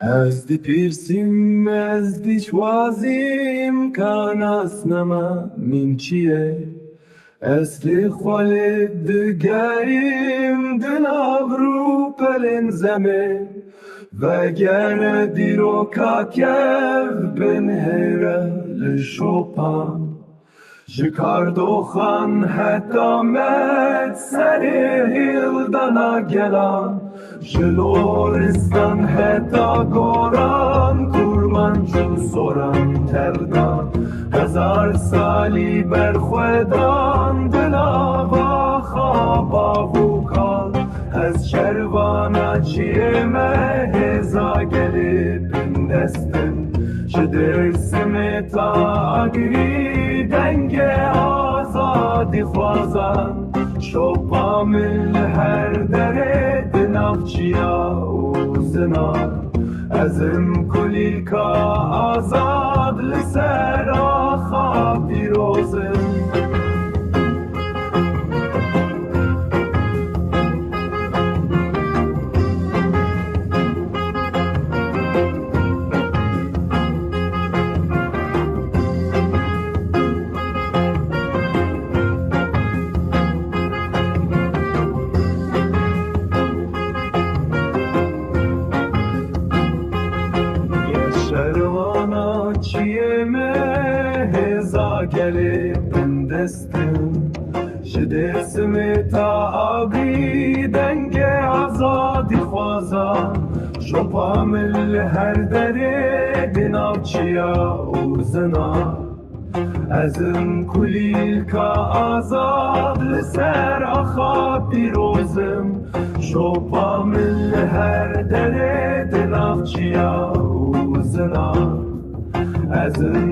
از دی پیرسیم از دی چوازیم کان اسنما من چیه از دی خالد دگریم دل آبرو پلن زمه و گر دیرو کاکف بن هره لشوپان جکاردو خان حتی مد سر هیلدانا گلان جلورستان حتی گوران کورمانجو سوران تردان 1000 سالی بر خودان دلا با خوابا وکال از چروانا چیه مهزا گلی بندستن چه درسم تا اگری دنگ آزادی خوازن شپامل هر دره دنافچیا و زنان ازم کلی که آزاد لسر آخا بیروزم شروانا چیه مهزا گلی بندستم شده سمتا آبی دنگ آزادی خوازان شپامل هر دره دناب چیا و زنا ازم کلیل که آزاد لسر آخا بیروزم شپامل هر دره دناب چیا و زنا ازم